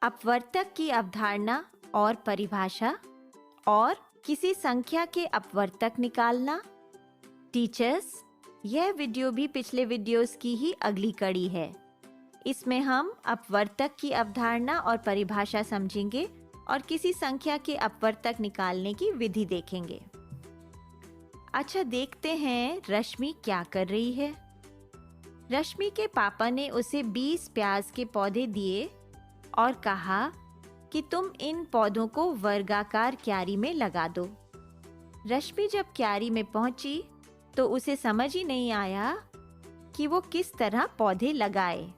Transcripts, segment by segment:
अपवर्तक की अवधारणा और परिभाषा और किसी संख्या के अपवर्तक निकालना। टीचर्स, यह वीडियो भी पिछले वीडियोस की ही अगली कड़ी है। इसमें हम अपवर्तक की अवधारणा और परिभाषा समझेंगे और किसी संख्या के अपवर्तक निकालने की विधि देखेंगे। अच्छा, देखते हैं रश्मि क्या कर रही है। रश्मि के पापा ने उसे 20 प्याज के पौधे दिए और कहा कि तुम इन पौधों को वर्गाकार क्यारी में लगा दो। रश्मि जब क्यारी में पहुंची तो उसे समझ ही नहीं आया कि वो किस तरह पौधे लगाए।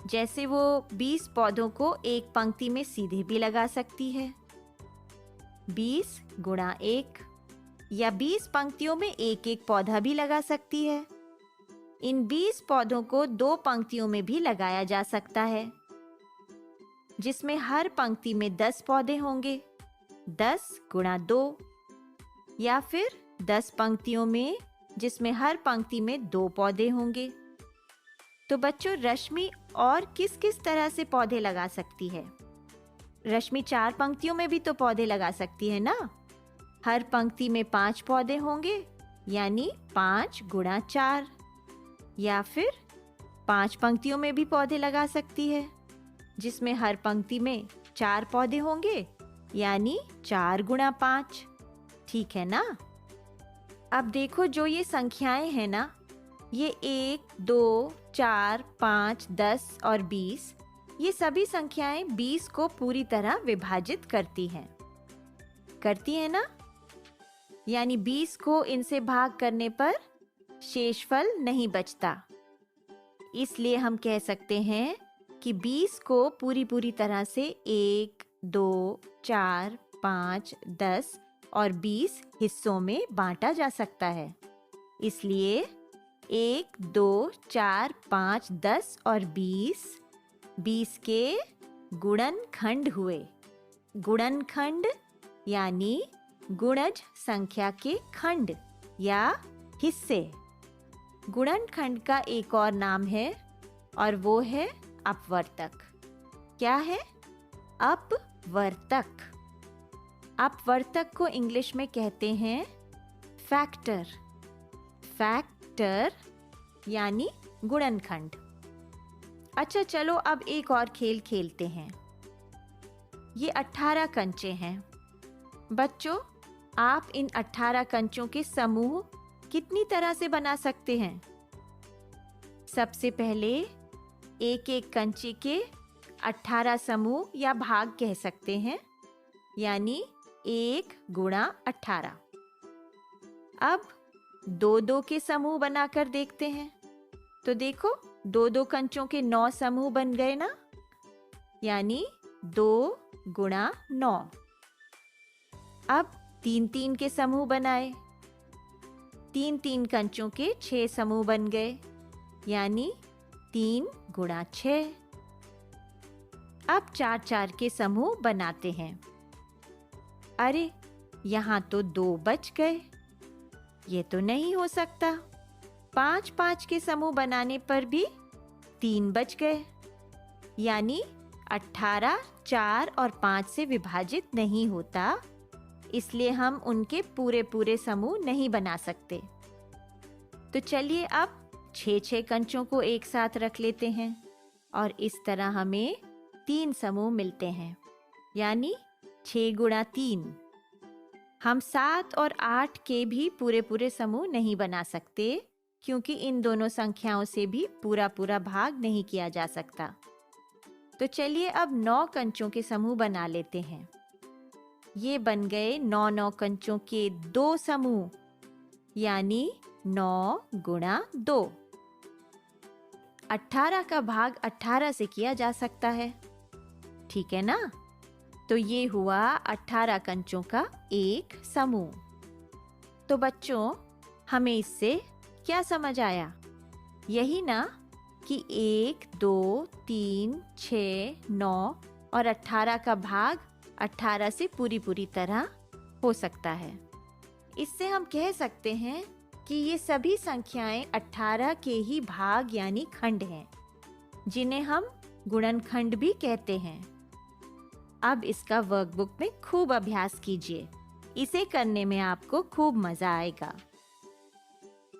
जैसे वो 20 पौधों को एक पंक्ति में सीधे भी लगा सकती है, 20 गुणा 1, या 20 पंक्तियों में एक एक पौधा भी लगा सकती है। इन 20 पौधों को 2 पंक्तियों में भी लगाया जा सकता है, जिसमें हर पंक्ति में 10 पौधे होंगे, 10 गुणा 2, या फिर 10 पंक्तियों में जिसमें हर पंक्ति में 2 पौधे होंगे। तो बच्चों, रश्मि और किस किस तरह से पौधे लगा सकती है? रश्मि 4 पंक्तियों में भी तो पौधे लगा सकती है ना। हर पंक्ति में 5 पौधे होंगे, यानी 5 गुणा 4, या फिर 5 पंक्तियों में भी पौधे लगा सकती है, जिसमें हर पंक्ति में 4 पौधे होंगे, यानी 4 गुणा 5। ठीक है ना। अब देखो, जो ये संख्याएं हैं ना, ये 1, 2, 4, 5, 10 और 20, ये सभी संख्याएं 20 को पूरी तरह विभाजित करती हैं ना। यानी 20 को इनसे भाग करने पर शेषफल नहीं बचता। इसलिए हम कह सकते हैं कि 20 को पूरी तरह से 1, 2, 4, 5, 10 और 20 हिस्सों में बांटा जा सकता है। इसलिए 1, 2, 4, 5, 10 और 20 के गुणनखंड हुए। गुणनखंड यानी गुणज संख्या के खंड या हिस्से। गुणनखंड का एक और नाम है और वो है अपवर्तक। क्या है? अपवर्तक। अपवर्तक को इंग्लिश में कहते हैं फैक्टर। फैक्टर यानी गुणनखंड। अच्छा, चलो अब एक और खेल खेलते हैं। ये 18 कंचे हैं। बच्चों, आप इन 18 कंचों के समूह कितनी तरह से बना सकते हैं? सबसे पहले एक एक कंचे के 18 समूह या भाग कह सकते हैं, यानी 1 गुणा 18। अब 2-2 के समूह बनाकर देखते हैं। तो देखो, 2-2 कंचों के 9 समूह बन गए ना, यानी 2 गुणा 9। अब 3-3 के समूह बनाए। 3-3 कंचों के 6 समूह बन गए, यानी 3 गुणा 6। अब 4-4 के समूह बनाते हैं। अरे, यहाँ तो 2 बच गए। ये तो नहीं हो सकता। 5-5 के समूह बनाने पर भी 3 बच गए, यानी 18 4 और 5 से विभाजित नहीं होता। इसलिए हम उनके पूरे समूह नहीं बना सकते। तो चलिए अब 6-6 कंचों को एक साथ रख लेते हैं और इस तरह हमें 3 समूह मिलते हैं, यानी 6 गुणा 3। हम 7 और 8 के भी पूरे समूह नहीं बना सकते, क्योंकि इन दोनों संख्याओं से भी पूरा भाग नहीं किया जा सकता। तो चलिए अब 9 कंचों के समूह बना लेते हैं। ये बन गए 9 कंचों के 2 समूह, यानी 9 गुणा 2। 18 का भाग 18 से किया जा सकता है। ठीक है ना। तो ये हुआ 18 कंचों का एक समूह। तो बच्चों, हमें इससे क्या समझ आया? यही ना कि 1, 2, 3, 6, 9 और 18 का भाग 18 से पूरी तरह हो सकता है। इससे हम कह सकते हैं कि ये सभी संख्याएं 18 के ही भाग यानी खंड हैं, जिन्हें हम गुणनखंड भी कहते हैं। अब इसका वर्कबुक में खूब अभ्यास कीजिए। इसे करने में आपको खूब मजा आएगा।